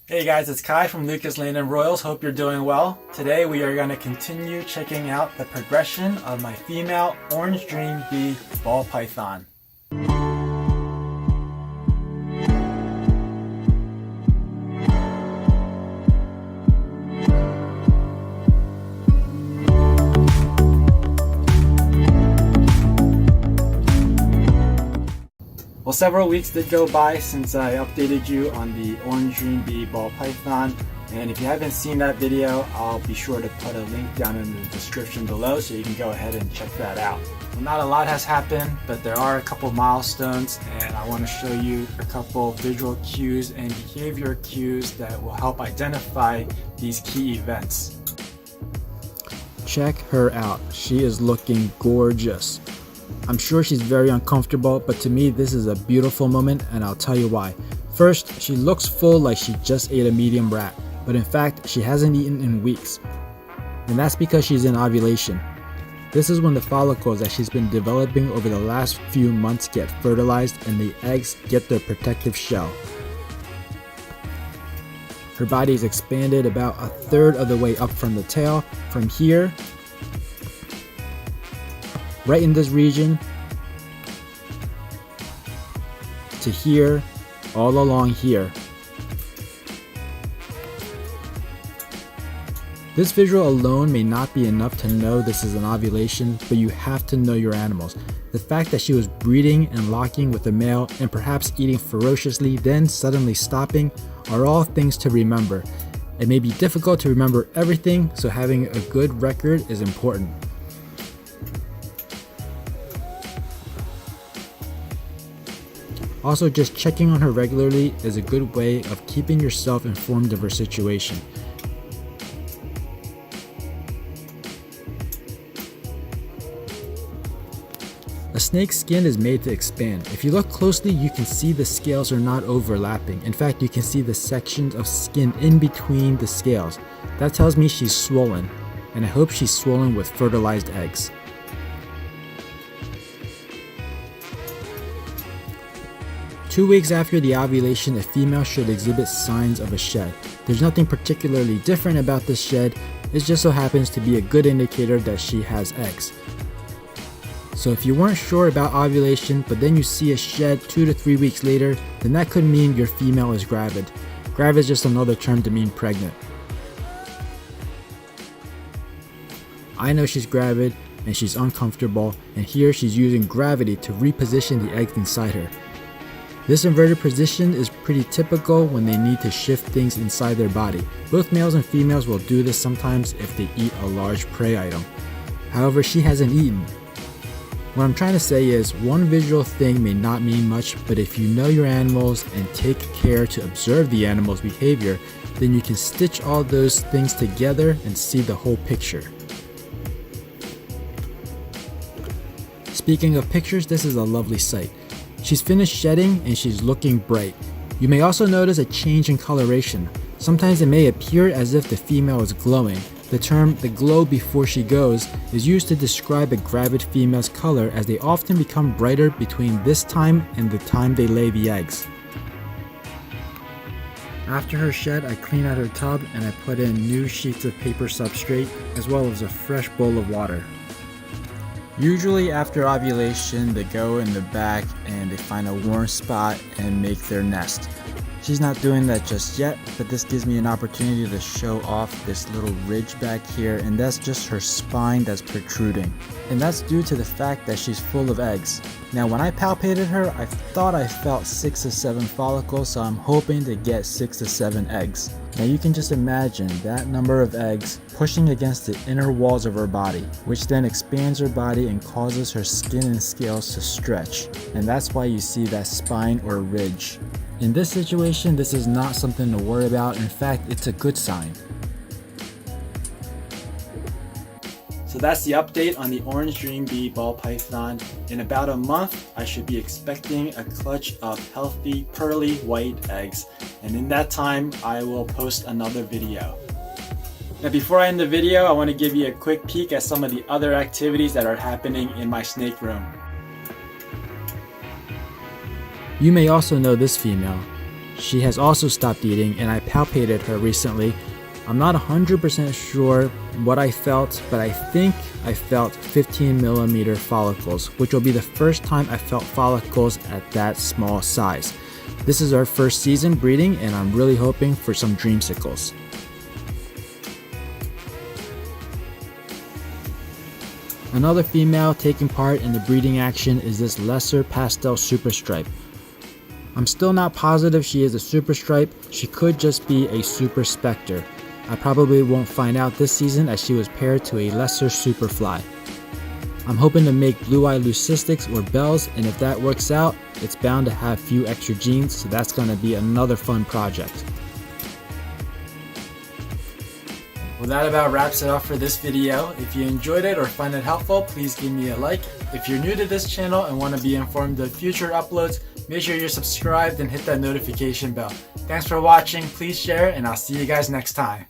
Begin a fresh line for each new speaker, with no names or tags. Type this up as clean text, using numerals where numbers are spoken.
Hey guys, it's Kai from Lucas Landon Royals. Hope you're doing well. Today we are going to continue checking out the progression of my female orange dream bee ball python. Well, several weeks did go by since I updated you on the orange dream bee ball python, and if you haven't seen that video, I'll be sure to put a link down in the description below so you can go ahead and check that out. Well, not a lot has happened, but there are a couple milestones, and I want to show you a couple visual cues and behavior cues that will help identify these key events.
Check her out. She is looking gorgeous. I'm sure she's very uncomfortable, but to me this is a beautiful moment, and I'll tell you why. First, she looks full like she just ate a medium rat, but in fact she hasn't eaten in weeks. And that's because she's in ovulation. This is when the follicles that she's been developing over the last few months get fertilized and the eggs get their protective shell. Her body is expanded about a third of the way up from the tail. From here, right in this region, to here, all along here. This visual alone may not be enough to know this is an ovulation, but you have to know your animals. The fact that she was breeding and locking with a male and perhaps eating ferociously, then suddenly stopping, are all things to remember. It may be difficult to remember everything, so having a good record is important. Also, just checking on her regularly is a good way of keeping yourself informed of her situation. A snake's skin is made to expand. If you look closely, you can see the scales are not overlapping. In fact, you can see the sections of skin in between the scales. That tells me she's swollen, and I hope she's swollen with fertilized eggs. Two weeks after the ovulation, a female should exhibit signs of a shed. There's nothing particularly different about this shed, it just so happens to be a good indicator that she has eggs. So if you weren't sure about ovulation, but then you see a shed 2 to 3 weeks later, then that could mean your female is gravid. Gravid is just another term to mean pregnant. I know she's gravid and she's uncomfortable, and here she's using gravity to reposition the eggs inside her. This inverted position is pretty typical when they need to shift things inside their body. Both males and females will do this sometimes if they eat a large prey item. However, she hasn't eaten. What I'm trying to say is, one visual thing may not mean much, but if you know your animals and take care to observe the animal's behavior, then you can stitch all those things together and see the whole picture. Speaking of pictures, this is a lovely sight. She's finished shedding and she's looking bright. You may also notice a change in coloration. Sometimes it may appear as if the female is glowing. The term "the glow before she goes" is used to describe a gravid female's color, as they often become brighter between this time and the time they lay the eggs. After her shed, I clean out her tub and I put in new sheets of paper substrate as well as a fresh bowl of water. Usually after ovulation, they go in the back and they find a warm spot and make their nest. She's not doing that just yet, but this gives me an opportunity to show off this little ridge back here, and that's just her spine that's protruding. And that's due to the fact that she's full of eggs. Now when I palpated her, I thought I felt 6 to 7 follicles, so I'm hoping to get 6 to 7 eggs. Now you can just imagine that number of eggs pushing against the inner walls of her body, which then expands her body and causes her skin and scales to stretch. And that's why you see that spine or ridge. In this situation, this is not something to worry about. In fact, it's a good sign. So that's the update on the orange dream bee ball python. In about a month, I should be expecting a clutch of healthy, pearly white eggs. And in that time, I will post another video. Now before I end the video, I want to give you a quick peek at some of the other activities that are happening in my snake room. You may also know this female. She has also stopped eating, and I palpated her recently. I'm not 100% sure what I felt, but I think I felt 15 millimeter follicles, which will be the first time I felt follicles at that small size. This is our first season breeding, and I'm really hoping for some dreamsicles. Another female taking part in the breeding action is this lesser pastel super stripe. I'm still not positive she is a super stripe. She could just be a super spectre. I probably won't find out this season as she was paired to a lesser superfly. I'm hoping to make blue-eye leucistics or bells, and if that works out, it's bound to have a few extra genes, so that's going to be another fun project.
Well, that about wraps it up for this video. If you enjoyed it or find it helpful, please give me a like. If you're new to this channel and want to be informed of future uploads, make sure you're subscribed and hit that notification bell. Thanks for watching, please share, and I'll see you guys next time.